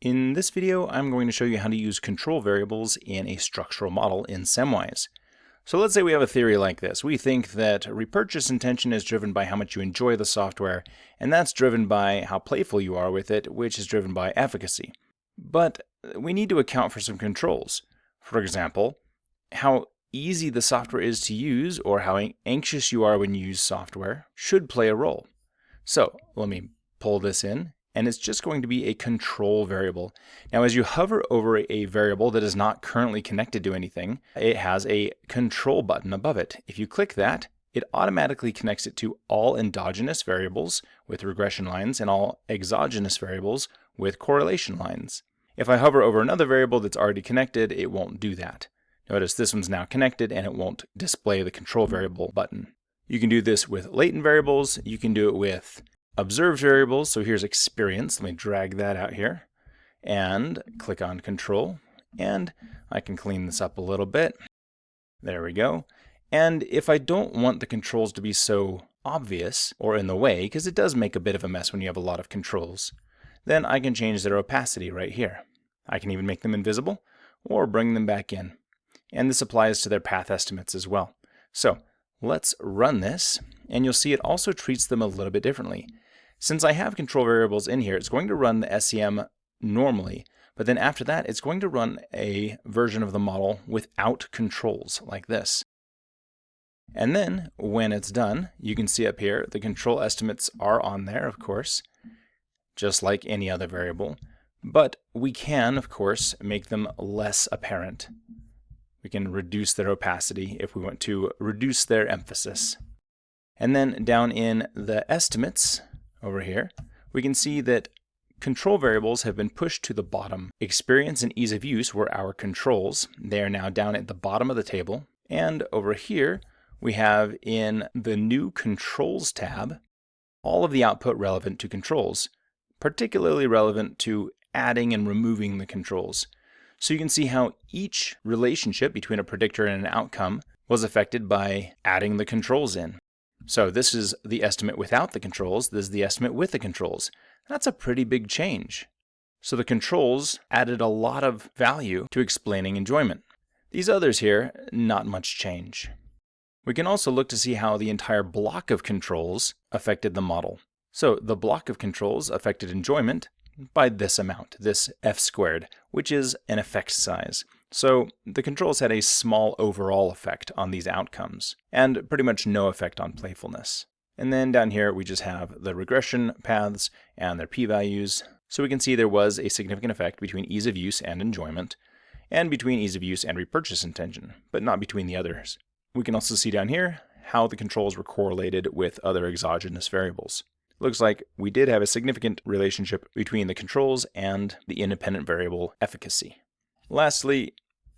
In this video, I'm going to show you how to use control variables in a structural model in SEMwise. So let's say we have a theory like this. We think that repurchase intention is driven by how much you enjoy the software, and that's driven by how playful you are with it, which is driven by efficacy. But we need to account for some controls. For example, how easy the software is to use or how anxious you are when you use software should play a role. So let me pull this in. And it's just going to be a control variable. Now, as you hover over a variable that is not currently connected to anything, it has a control button above it. If you click that, it automatically connects it to all endogenous variables with regression lines and all exogenous variables with correlation lines. If I hover over another variable that's already connected, it won't do that. Notice this one's now connected and it won't display the control variable button. You can do this with latent variables. You can do it with observed variables. So here's experience. Let me drag that out here and click on control. And I can clean this up a little bit. There we go. And if I don't want the controls to be so obvious or in the way, because it does make a bit of a mess when you have a lot of controls, then I can change their opacity right here. I can even make them invisible or bring them back in. And this applies to their path estimates as well. So let's run this, and you'll see it also treats them a little bit differently. Since I have control variables in here, it's going to run the SEM normally, but then after that, it's going to run a version of the model without controls like this. And then when it's done, you can see up here, the control estimates are on there, of course, just like any other variable, but we can, of course, make them less apparent. We can reduce their opacity if we want to reduce their emphasis. And then down in the estimates over here, we can see that control variables have been pushed to the bottom. Experience and ease of use were our controls. They are now down at the bottom of the table. And over here, we have in the new controls tab, all of the output relevant to controls, particularly relevant to adding and removing the controls. So you can see how each relationship between a predictor and an outcome was affected by adding the controls in. So this is the estimate without the controls. This is the estimate with the controls. That's a pretty big change. So the controls added a lot of value to explaining enjoyment. These others here, not much change. We can also look to see how the entire block of controls affected the model. So the block of controls affected enjoyment by this amount, this f squared, which is an effect size. So the controls had a small overall effect on these outcomes, and pretty much no effect on playfulness. And then down here we just have the regression paths and their p-values. So we can see there was a significant effect between ease of use and enjoyment, and between ease of use and repurchase intention, but not between the others. We can also see down here how the controls were correlated with other exogenous variables. Looks like we did have a significant relationship between the controls and the independent variable efficacy. Lastly,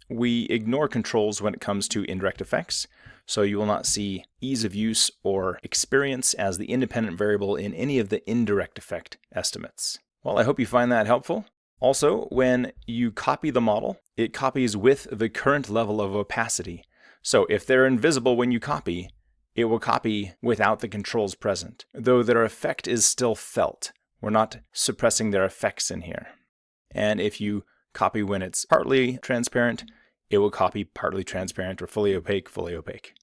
we ignore controls when it comes to indirect effects, so you will not see ease of use or experience as the independent variable in any of the indirect effect estimates. Well, I hope you find that helpful. Also, when you copy the model, it copies with the current level of opacity. So if they're invisible when you copy, it will copy without the controls present, though their effect is still felt. We're not suppressing their effects in here. And if you copy when it's partly transparent, it will copy partly transparent or fully opaque, fully opaque.